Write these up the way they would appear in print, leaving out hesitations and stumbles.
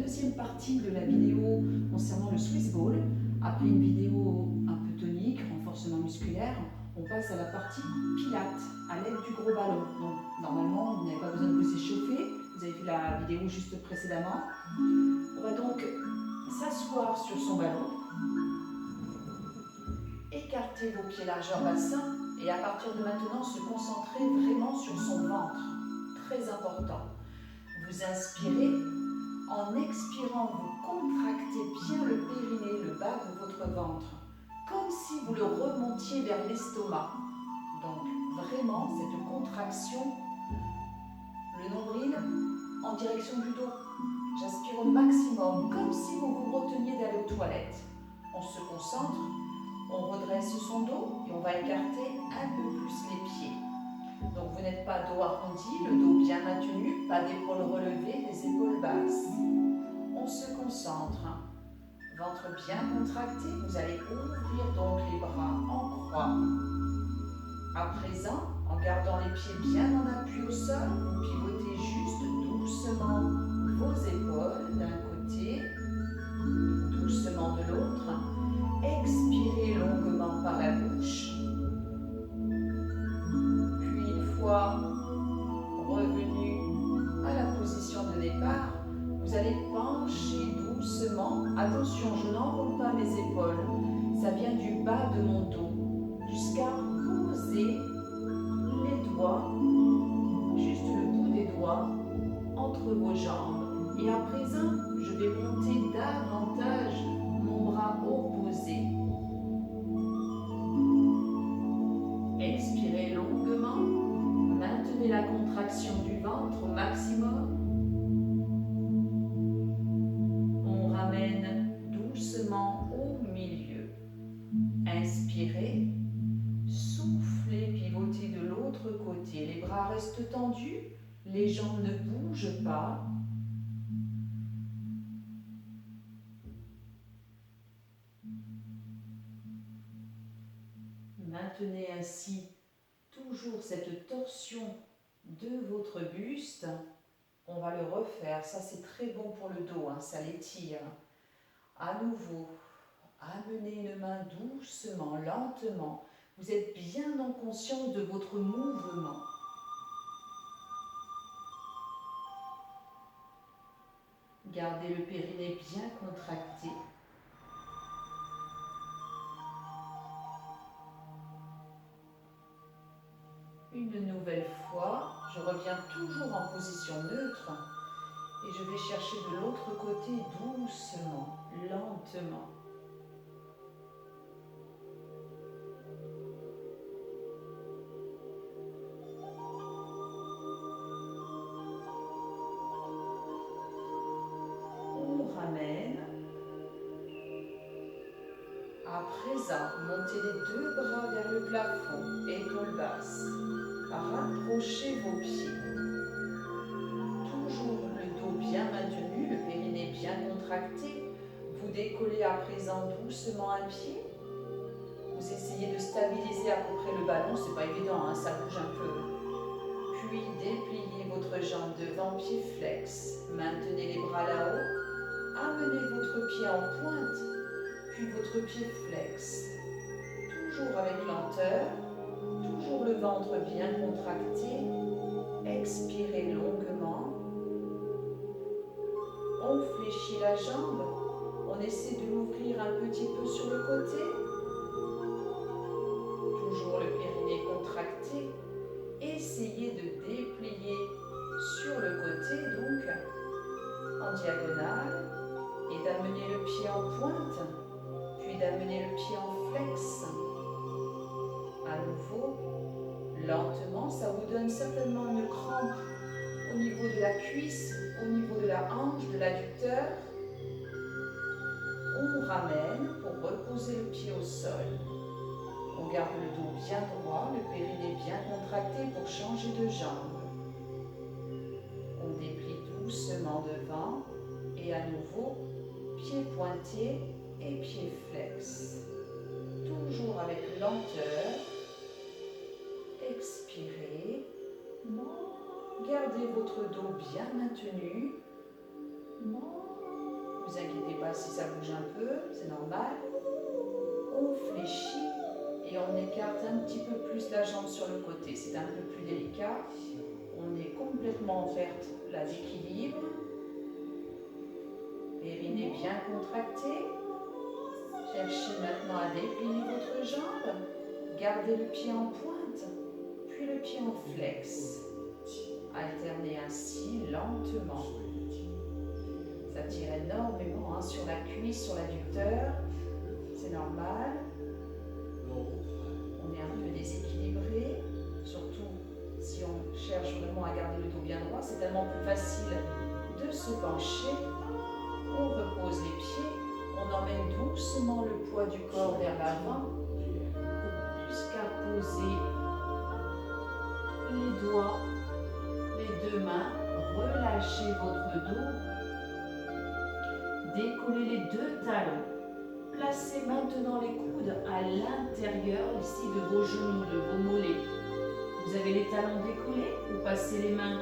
deuxième partie de la vidéo concernant le Swiss Ball. Après une vidéo un peu tonique, renforcement musculaire, on passe à la partie pilates à l'aide du gros ballon. Donc normalement, vous n'avez pas besoin de vous échauffer, vous avez fait la vidéo juste précédemment. On va donc s'asseoir sur son ballon, écarter vos pieds largeur bassin et à partir de maintenant se concentrer vraiment sur son ventre. Très important. Vous inspirez. En expirant, vous contractez bien le périnée, le bas de votre ventre, comme si vous le remontiez vers l'estomac. Donc vraiment cette contraction, le nombril en direction du dos. J'aspire au maximum, comme si vous vous reteniez d'aller aux toilettes. On se concentre, on redresse son dos et on va écarter un peu plus les pieds. Donc vous n'êtes pas dos arrondi, le dos bien maintenu, pas d'épaules relevées, les épaules basses. On se concentre. Ventre bien contracté, vous allez ouvrir donc les bras en croix. À présent, en gardant les pieds bien en appui au sol, vous pivotez juste doucement vos épaules d'un côté, doucement de l'autre. Expirez longuement par la bouche. Puis une fois revenu à la position de départ, vous allez pencher doucement. Attention, je n'enroule pas mes épaules. Ça vient du bas de mon dos jusqu'à poser les doigts, juste le bout des doigts, entre vos jambes. Et à présent, je vais monter davantage mon bras opposé. Expirez longuement. Maintenez la contraction du ventre au maximum. On ramène doucement au milieu. Inspirez. Soufflez, pivotez de l'autre côté. Les bras restent tendus. Les jambes ne bougent pas. Maintenez ainsi toujours cette torsion de votre buste. On va le refaire, ça c'est très bon pour le dos, hein, ça l'étire. À nouveau, amenez une main doucement, lentement. Vous êtes bien en conscience de votre mouvement. Gardez le périnée bien contracté. Une nouvelle fois, je reviens toujours en position neutre et je vais chercher de l'autre côté doucement, lentement. On ramène. À présent, montez les deux bras vers le plafond, épaules basses. Rapprochez vos pieds. Toujours le dos bien maintenu, le périnée bien contracté. Vous décollez à présent doucement un pied. Vous essayez de stabiliser à peu près le ballon, c'est pas évident, hein, ça bouge un peu. Puis dépliez votre jambe devant, pied flex. Maintenez les bras là-haut. Amenez votre pied en pointe, puis votre pied flex. Toujours avec lenteur, toujours le ventre bien contracté. Expirez longuement. On fléchit la jambe. On essaie de l'ouvrir un petit peu sur le côté. Toujours le périnée contracté. Essayez de déplier sur le côté, donc en diagonale, et d'amener le pied en pointe, puis d'amener le pied en flex. À nouveau, lentement, ça vous donne certainement une crampe au niveau de la cuisse, au niveau de la hanche, de l'adducteur. On ramène pour reposer le pied au sol. On garde le dos bien droit, le périnée bien contracté pour changer de jambe. On déplie doucement devant et à nouveau, pied pointé et pied flex. Toujours avec lenteur. Expirez. Gardez votre dos bien maintenu. Ne vous inquiétez pas si ça bouge un peu, c'est normal. On fléchit et on écarte un petit peu plus la jambe sur le côté. C'est un peu plus délicat. On est complètement en perte là d'équilibre. Périnée bien contracté. Cherchez maintenant à déplier votre jambe. Gardez le pied en pointe, puis le pied en flex. Alternez ainsi lentement. Ça tire énormément sur la cuisse, sur l'adducteur. C'est normal. On est un peu déséquilibré, surtout si on cherche vraiment à garder le dos bien droit. C'est tellement plus facile de se pencher. On repose les pieds. On emmène doucement le poids du corps vers l'avant jusqu'à poser les doigts, les deux mains. Relâchez votre dos. Décollez les deux talons. Placez maintenant les coudes à l'intérieur ici de vos genoux, de vos mollets. Vous avez les talons décollés, vous passez les mains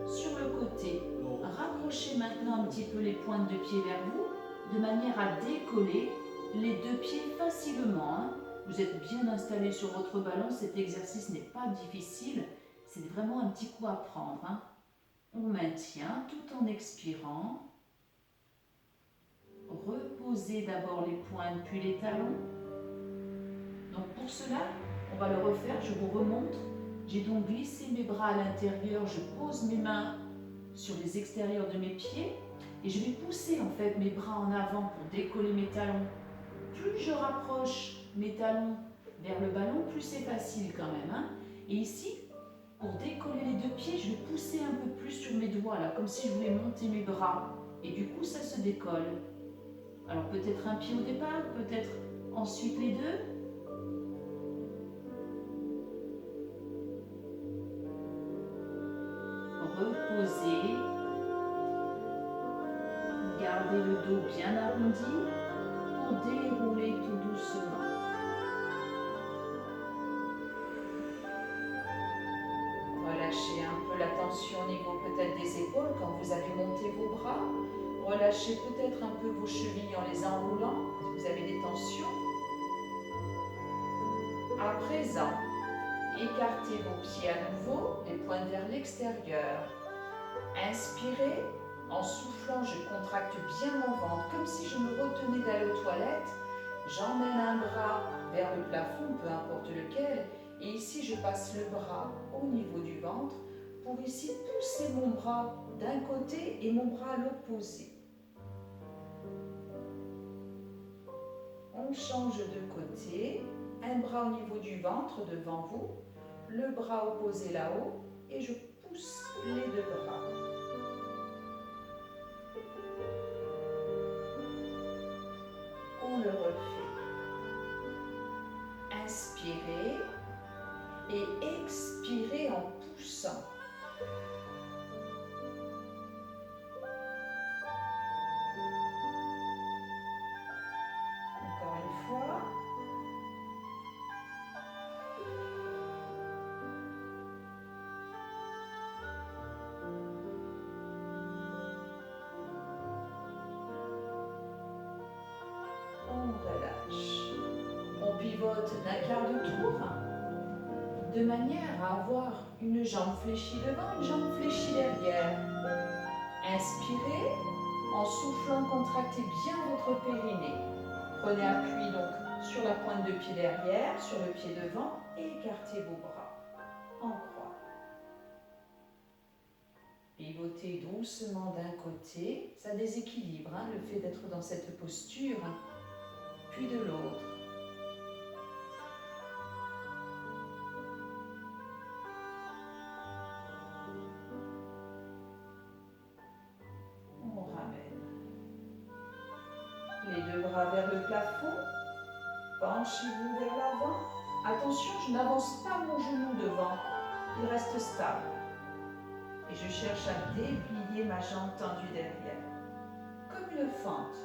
sur le côté. Rapprochez maintenant un petit peu les pointes de pied vers vous, de manière à décoller les deux pieds facilement. Vous êtes bien installé sur votre ballon, cet exercice n'est pas difficile, c'est vraiment un petit coup à prendre. On maintient tout en expirant. Reposez d'abord les pointes puis les talons. Donc pour cela, on va le refaire, je vous remontre. J'ai donc glissé mes bras à l'intérieur, je pose mes mains sur les extérieurs de mes pieds et je vais pousser en fait mes bras en avant pour décoller mes talons. Plus je rapproche mes talons vers le ballon, plus c'est facile quand même. Et ici, pour décoller les deux pieds, je vais pousser un peu plus sur mes doigts, là, comme si je voulais monter mes bras. Et du coup, ça se décolle. Alors peut-être un pied au départ, peut-être ensuite les deux. Reposez. Gardez le dos bien arrondi pour dérouler tout doucement. Relâchez un peu la tension au niveau peut-être des épaules quand vous avez monté vos bras. Relâchez peut-être un peu vos chevilles en les enroulant si vous avez des tensions. À présent, écartez vos pieds à nouveau, les pointes vers l'extérieur. Inspirez. En soufflant, je contracte bien mon ventre, comme si je me retenais d'aller aux toilettes. J'emmène un bras vers le plafond, peu importe lequel, et ici je passe le bras au niveau du ventre pour ici pousser mon bras d'un côté et mon bras à l'opposé. On change de côté, un bras au niveau du ventre devant vous, le bras opposé là-haut et je pousse les deux bras. On le refait. Inspirez et expirez en poussant. Encore une fois. On relâche. On pivote d'un quart de tour de manière à avoir une jambe fléchie devant, une jambe fléchie derrière. Inspirez, en soufflant, contractez bien votre périnée. Prenez appui donc sur la pointe de pied derrière, sur le pied devant et écartez vos bras en croix. Pivotez doucement d'un côté, ça déséquilibre le fait d'être dans cette posture, puis de l'autre. On ramène les deux bras vers le plafond, penchez-vous vers l'avant. Attention, je n'avance pas mon genou devant, il reste stable. Et je cherche à déplier ma jambe tendue derrière, comme une fente.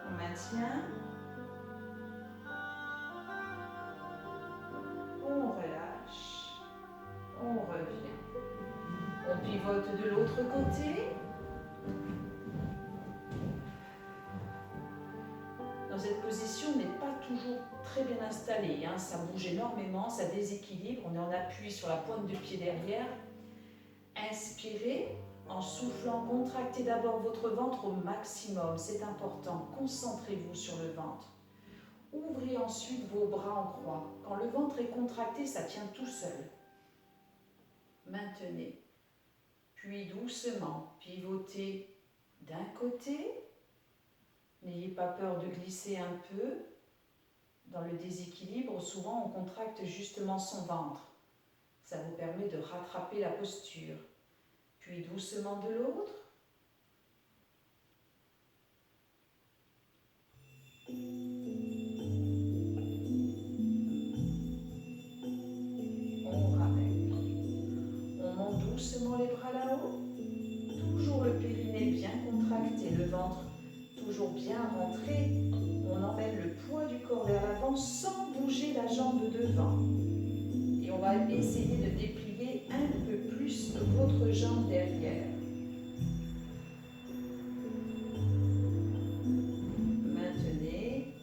On maintient. On relâche. On revient. On pivote pivote de l'autre côté. Dans cette position, on n'est pas toujours très bien installé, hein. Ça bouge énormément, ça déséquilibre. On est en appui sur la pointe de pied derrière. Inspirez en soufflant, contractez d'abord votre ventre au maximum, c'est important. Concentrez-vous sur le ventre. Ouvrez ensuite vos bras en croix. Quand le ventre est contracté, ça tient tout seul. Maintenez. Puis doucement, pivotez d'un côté. N'ayez pas peur de glisser un peu. Dans le déséquilibre, souvent on contracte justement son ventre. Ça vous permet de rattraper la posture. Puis doucement de l'autre. On ramène. On monte doucement les bras là-haut. Toujours le périnée bien contracté, le ventre toujours bien rentré. On emmène le poids du corps vers l'avant sans bouger la jambe devant. Et on va essayer de déplier un peu plus votre jambe derrière. Maintenez.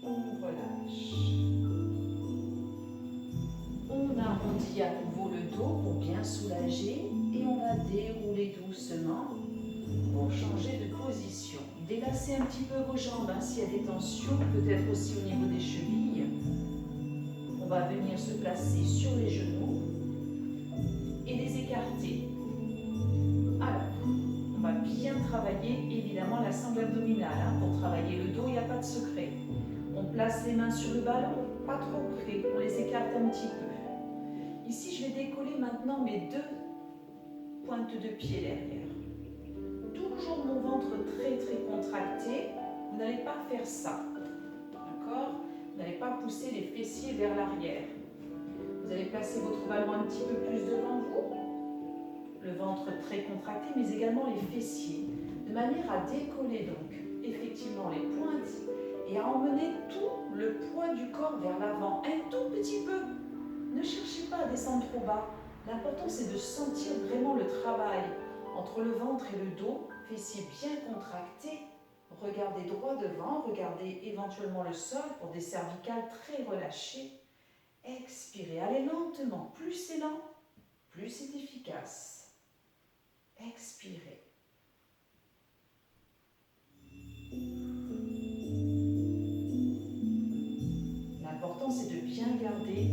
On relâche. On arrondit à nouveau le dos pour bien soulager et on va dérouler doucement pour changer de position. Délassez un petit peu vos jambes, hein, s'il y a des tensions, peut-être aussi au niveau des chevilles. On va venir se placer sur les genoux et les écarter. Alors, on va bien travailler évidemment la sangle abdominale. Hein. Pour travailler le dos, il n'y a pas de secret. On place les mains sur le ballon, pas trop près, on les écarte un petit peu. Ici, je vais décoller maintenant mes deux pointes de pied derrière. Toujours mon ventre très contracté, vous n'allez pas faire ça, d'accord? Vous n'allez pas pousser les fessiers vers l'arrière. Vous allez placer votre ballon un petit peu plus devant vous, le ventre très contracté, mais également les fessiers, de manière à décoller donc effectivement les pointes et à emmener tout le poids du corps vers l'avant, un tout petit peu. Ne cherchez pas à descendre trop bas. L'important c'est de sentir vraiment le travail entre le ventre et le dos, fessiers bien contractés. Regardez droit devant, regardez éventuellement le sol pour des cervicales très relâchées. Expirez, allez lentement, plus c'est lent, plus c'est efficace. Expirez. L'important c'est de bien garder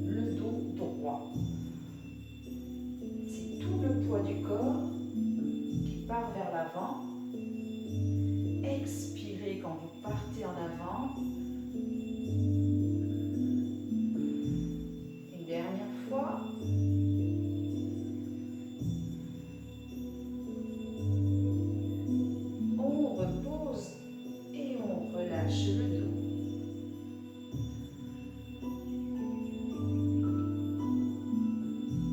le dos droit. C'est tout le poids du corps qui part vers l'avant. Expirez quand vous partez en avant. Une dernière fois. On repose et on relâche le dos.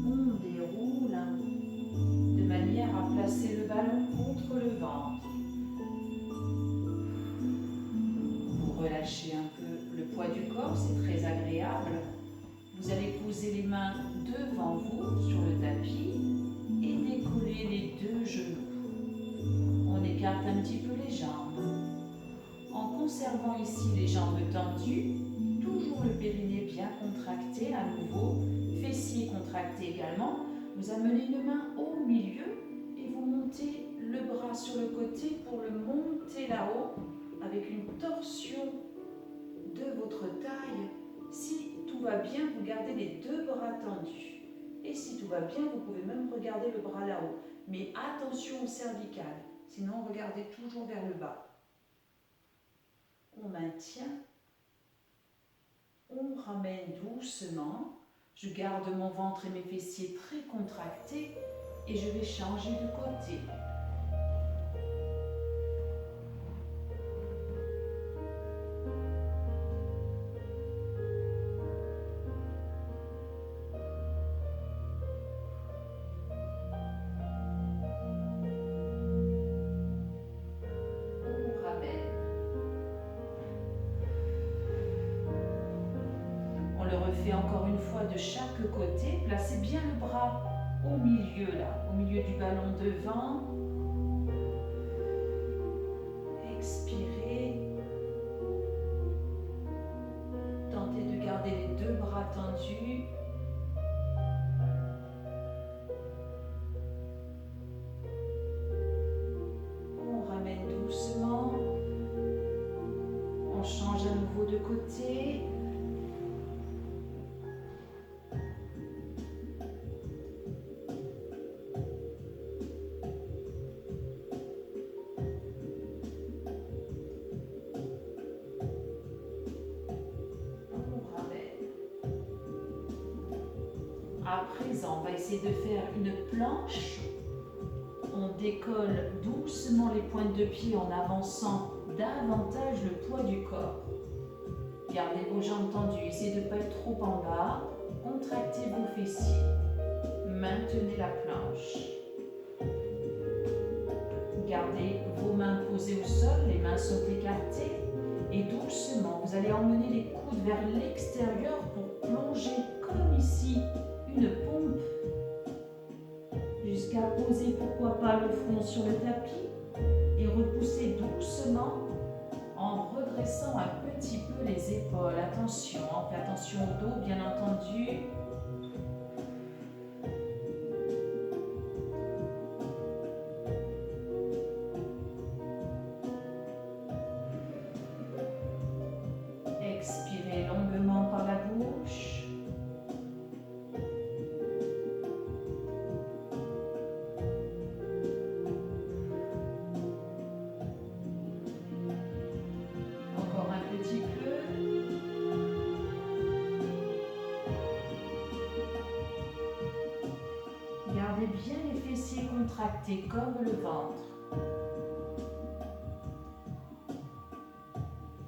On déroule de manière à placer le ballon contre le ventre. Relâchez un peu le poids du corps, c'est très agréable. Vous allez poser les mains devant vous sur le tapis et décoller les deux genoux. On écarte un petit peu les jambes. En conservant ici les jambes tendues, toujours le périnée bien contracté à nouveau, fessiers contractés également. Vous amenez une main au milieu et vous montez le bras sur le côté pour le monter là-haut avec une torsion de votre taille. Si tout va bien, vous gardez les deux bras tendus. Et si tout va bien, vous pouvez même regarder le bras là-haut. Mais attention au cervical, sinon regardez toujours vers le bas. On maintient, on ramène doucement. Je garde mon ventre et mes fessiers très contractés et je vais changer de côté. fait encore une fois de chaque côté. Placez bien le bras au milieu, là, au milieu du ballon devant. Expirez. Tentez de garder les deux bras tendus. On ramène doucement. On change à nouveau de côté. À présent, on va essayer de faire une planche. On décolle doucement les pointes de pied en avançant davantage le poids du corps. Gardez vos jambes tendues, essayez de ne pas être trop en bas. Contractez vos fessiers. Maintenez la planche. Gardez vos mains posées au sol, les mains sont écartées. Et doucement, vous allez emmener les coudes vers l'extérieur pour plonger comme ici une pompe jusqu'à poser pourquoi pas le front sur le tapis et repousser doucement en redressant un petit peu les épaules. Attention, faites attention au dos bien entendu. Expirez longuement par la bouche. Gardez bien les fessiers contractés comme le ventre.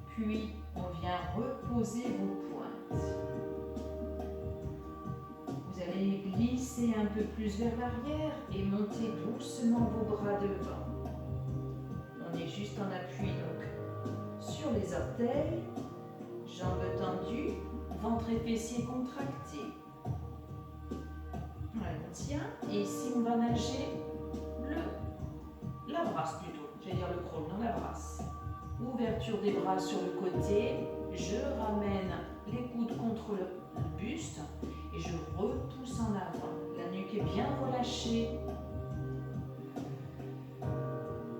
Puis, on vient reposer vos pointes. Vous allez glisser un peu plus vers l'arrière et monter doucement vos bras devant. On est juste en appui donc sur les orteils, jambes tendues, ventre et fessiers contractés. On tient et ici on va nager la brasse plutôt, j'allais dire le crawl, non la brasse. Ouverture des bras sur le côté, je ramène les coudes contre le buste et je repousse en avant. La nuque est bien relâchée.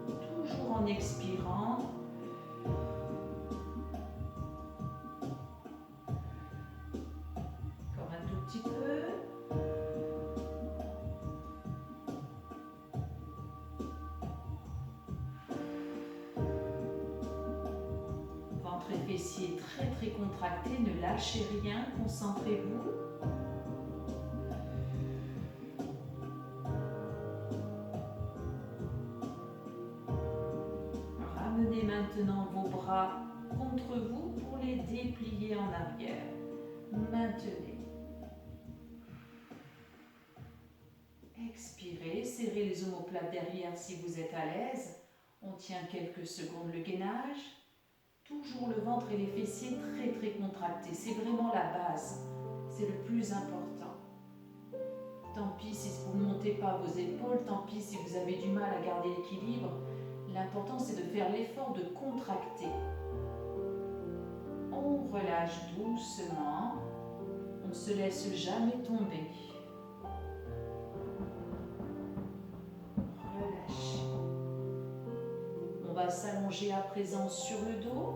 Toujours en expirant. Encore un tout petit peu. Ventre et fessiers très contractés, ne lâchez rien, concentrez-vous. Ramenez maintenant vos bras contre vous pour les déplier en arrière. Maintenez. Expirez, serrez les omoplates derrière si vous êtes à l'aise. On tient quelques secondes le gainage. Toujours le ventre et les fessiers très contractés. C'est vraiment la base. C'est le plus important. Tant pis si vous ne montez pas vos épaules, tant pis si vous avez du mal à garder l'équilibre. L'important c'est de faire l'effort de contracter. On relâche doucement. On ne se laisse jamais tomber. Relâchez. On va s'allonger à présent sur le dos.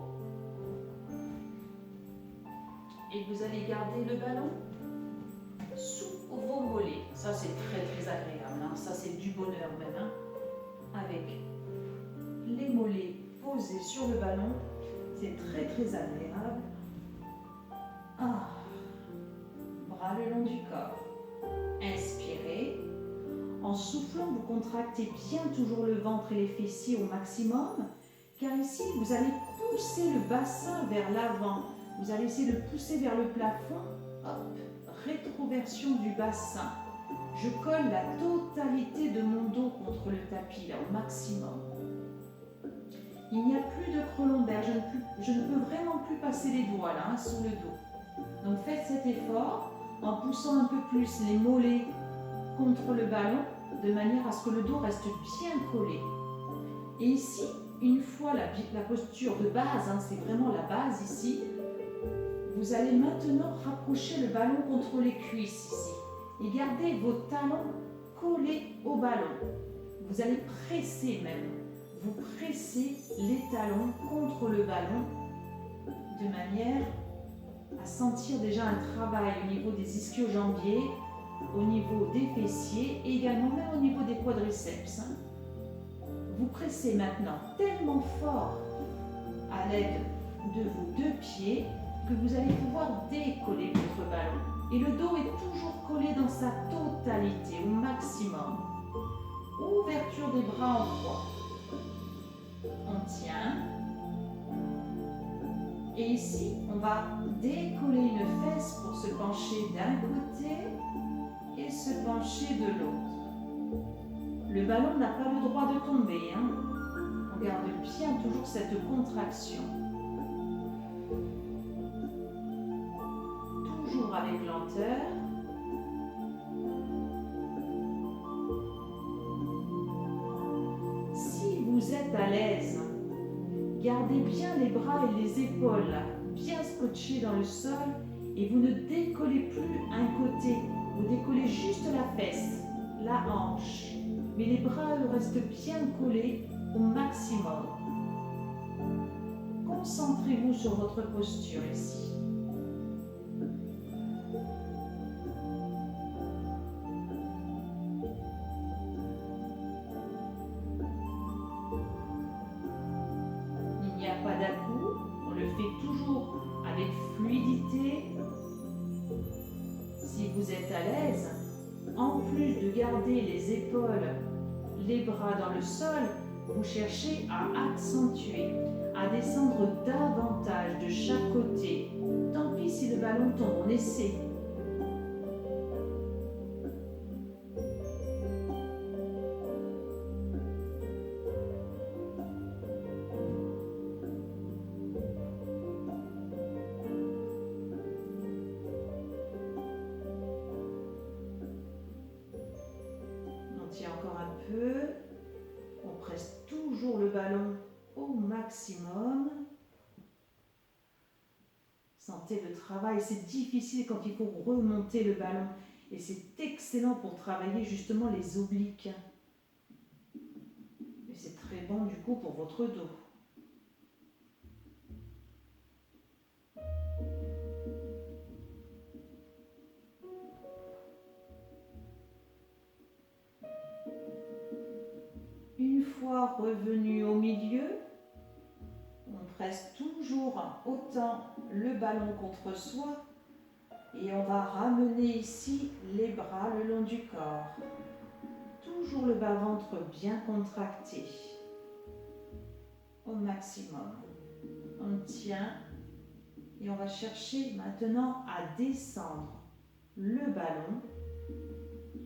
Et vous allez garder le ballon sous vos mollets. Ça, c'est très agréable. Hein. Ça, c'est du bonheur même. Hein. Avec les mollets posés sur le ballon, c'est très agréable. Ah. Bras le long du corps. Inspirez. En soufflant, vous contractez bien toujours le ventre et les fessiers au maximum, car ici, vous allez pousser le bassin vers l'avant. Vous allez essayer de pousser vers le plafond. Hop, rétroversion du bassin. Je colle la totalité de mon dos contre le tapis, là, au maximum. Il n'y a plus de creux lombaire. Je ne peux vraiment plus passer les doigts, là, sous le dos. Donc faites cet effort en poussant un peu plus les mollets contre le ballon de manière à ce que le dos reste bien collé. Et ici, une fois la posture de base, c'est vraiment la base ici, vous allez maintenant rapprocher le ballon contre les cuisses ici et gardez vos talons collés au ballon. Vous allez presser même, vous pressez les talons contre le ballon de manière à sentir déjà un travail au niveau des ischio-jambiers, au niveau des fessiers et également même au niveau des quadriceps. Vous pressez maintenant tellement fort à l'aide de vos deux pieds que vous allez pouvoir décoller votre ballon. Et le dos est toujours collé dans sa totalité, au maximum. Ouverture des bras en croix. On tient. Et ici, on va décoller une fesse pour se pencher d'un côté et se pencher de l'autre. Le ballon n'a pas le droit de tomber. On garde bien toujours cette contraction. Toujours avec lenteur. Si vous êtes à l'aise, gardez bien les bras et les épaules bien scotchés dans le sol et vous ne décollez plus un côté. Vous décollez juste la fesse, la hanche. Mais les bras eux, restent bien collés au maximum. Concentrez-vous sur votre posture ici. Il n'y a pas d'à-coup, on le fait toujours avec fluidité. Si vous êtes à l'aise, en plus de garder les épaules, les bras dans le sol, vous cherchez à accentuer, à descendre davantage de chaque côté. Tant pis si le ballon tombe, on essaie. On tient encore un peu. On presse toujours le ballon au maximum. Sentez le travail, c'est difficile quand il faut remonter le ballon et c'est excellent pour travailler justement les obliques. Et c'est très bon du coup pour votre dos. Une fois revenu au milieu, on presse toujours autant le ballon contre soi et on va ramener ici les bras le long du corps. Toujours le bas-ventre bien contracté au maximum. On tient et on va chercher maintenant à descendre le ballon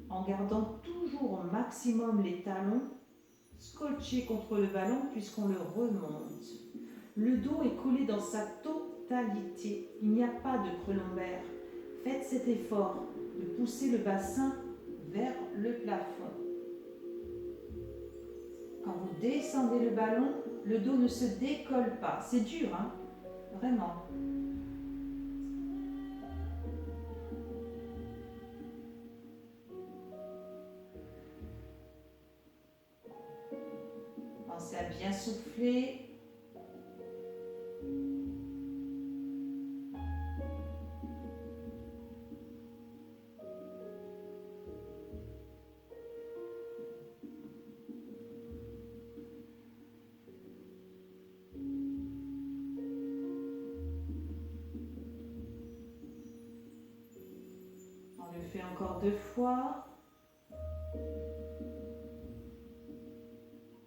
en gardant toujours au maximum les talons scotchés contre le ballon puisqu'on le remonte. Le dos est collé dans sa totalité. Il n'y a pas de creux lombaire. Faites cet effort de pousser le bassin vers le plafond. Quand vous descendez le ballon, le dos ne se décolle pas. C'est dur, vraiment. Pensez à bien souffler. On le fait encore 2 fois.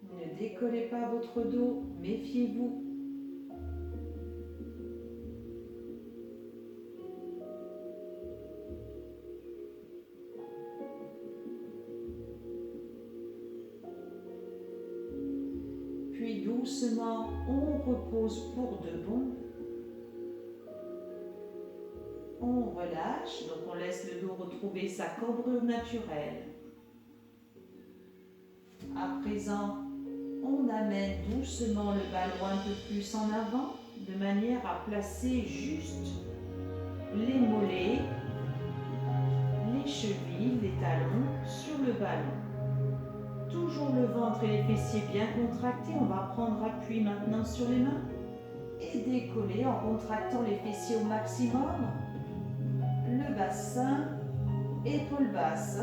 Ne décollez pas votre dos, méfiez-vous. Puis doucement, on repose pour de bon. On relâche, donc on laisse le dos retrouver sa cambrure naturelle. À présent, on amène doucement le ballon un peu plus en avant, de manière à placer juste les mollets, les chevilles, les talons sur le ballon. Toujours le ventre et les fessiers bien contractés. On va prendre appui maintenant sur les mains et décoller en contractant les fessiers au maximum. Le bassin, épaules basses.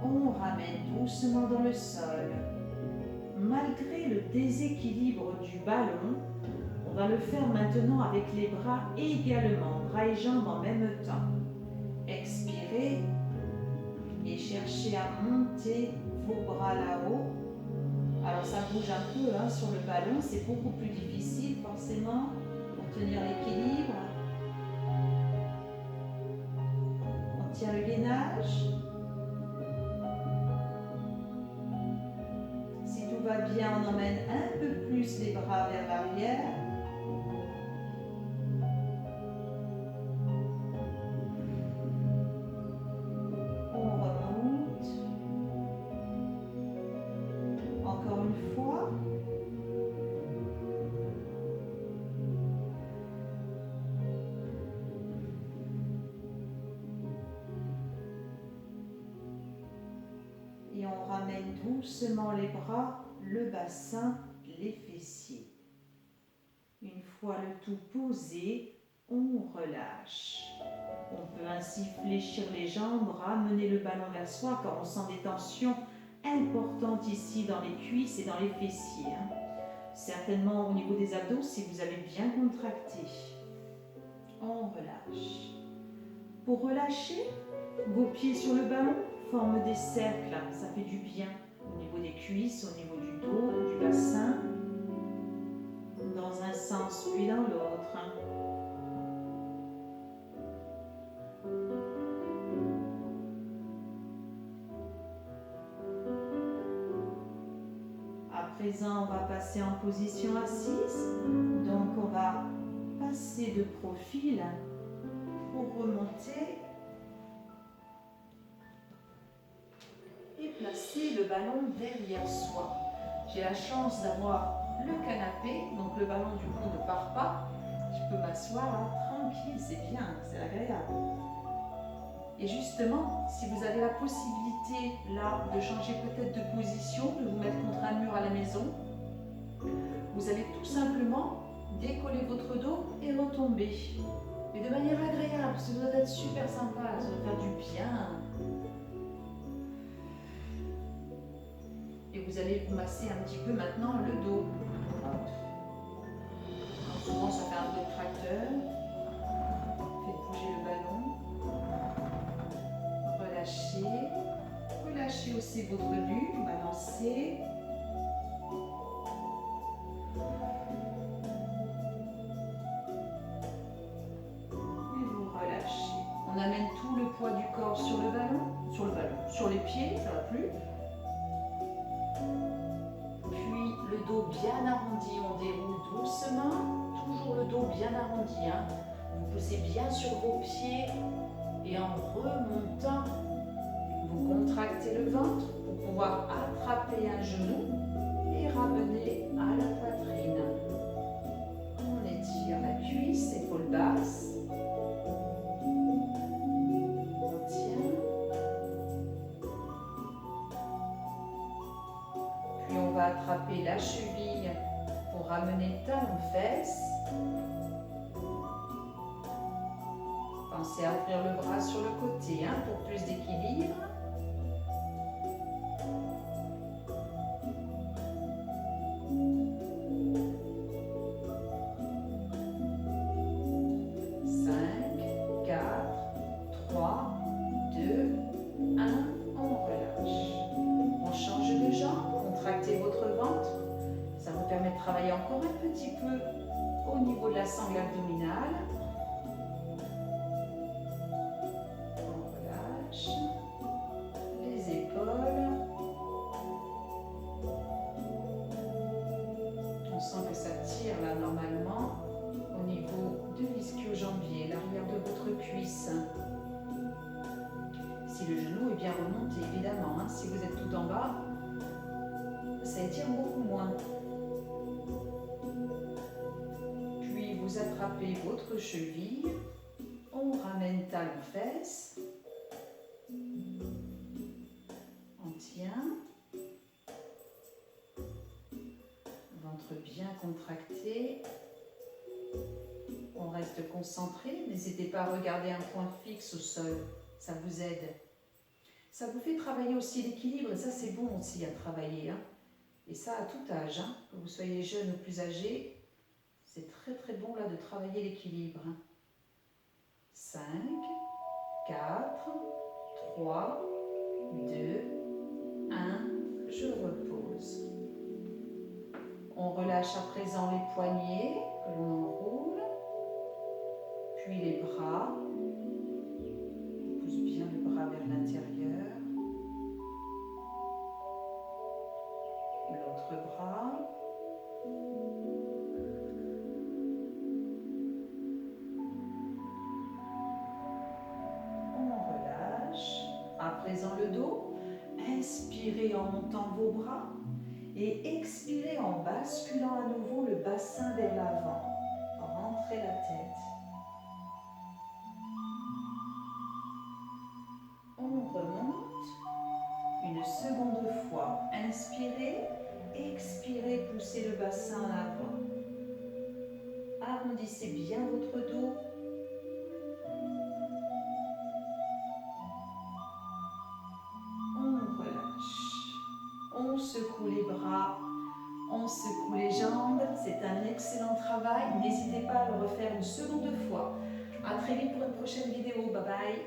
On ramène doucement dans le sol. Malgré le déséquilibre du ballon, on va le faire maintenant avec les bras également, bras et jambes en même temps. Expirez et cherchez à monter vos bras là-haut. Alors ça bouge un peu sur le ballon, c'est beaucoup plus difficile forcément pour tenir l'équilibre. On tient le gainage. Si tout va bien, on emmène un peu plus les bras vers l'arrière. On remonte. Encore une fois. Et on ramène doucement les bras, le bassin, les fessiers. Une fois le tout posé, on relâche. On peut ainsi fléchir les jambes, ramener le ballon vers soi car on sent des tensions importantes ici dans les cuisses et dans les fessiers. Certainement au niveau des abdos si vous avez bien contracté. On relâche. Pour relâcher, vos pieds sur le ballon forment des cercles, ça fait du bien au niveau des cuisses, au niveau du dos, du bassin, dans un sens puis dans l'autre. À présent, on va passer en position assise, donc on va passer de profil pour remonter et placer le ballon derrière soi. J'ai la chance d'avoir le canapé, donc le ballon du coup ne part pas. Je peux m'asseoir là, tranquille, c'est bien, c'est agréable. Et justement, si vous avez la possibilité là de changer peut-être de position, de vous mettre contre un mur à la maison, vous allez tout simplement décoller votre dos et retomber. Mais de manière agréable, ça doit être super sympa, ça doit faire du bien. Et vous allez vous masser un petit peu maintenant le dos. Alors souvent ça fait un peu de tracteur. Faites bouger le ballon. Relâchez. Relâchez aussi votre nuque. Balancez. Et vous relâchez. On amène tout le poids du corps sur le ballon. Sur les pieds, ça va plus. Puis le dos bien arrondi, on déroule doucement, toujours le dos bien arrondi. Vous posez bien sur vos pieds et en remontant, vous contractez le ventre pour pouvoir attraper un genou et ramener à la poitrine. On étire la cuisse, épaule basse. Attraper la cheville pour ramener talon-fesse. Pensez à ouvrir le bras sur le côté pour plus d'équilibre. Travaillez encore un petit peu au niveau de la sangle abdominale. On relâche les épaules. On sent que ça tire là normalement au niveau de s'étire beaucoup moins. Puis vous attrapez votre cheville, on ramène talon-fesse, on tient, ventre bien contracté, on reste concentré, n'hésitez pas à regarder un point fixe au sol, ça vous aide. Ça vous fait travailler aussi l'équilibre, et ça c'est bon aussi à travailler, hein. Et ça à tout âge, hein. Que vous soyez jeune ou plus âgé, c'est très bon là de travailler l'équilibre. 5, 4, 3, 2, 1, je repose. On relâche à présent les poignets que l'on enroule, puis les bras. On pousse bien le bras vers l'intérieur. L'autre bras. On relâche. À présent le dos. Inspirez en montant vos bras et expirez en basculant à nouveau le bassin vers l'avant. Rentrez la tête. On remonte. Une seconde fois. Inspirez. Expirez, poussez le bassin à l'avant. Arrondissez bien votre dos. On relâche. On secoue les bras. On secoue les jambes. C'est un excellent travail. N'hésitez pas à le refaire une seconde fois. À très vite pour une prochaine vidéo. Bye bye.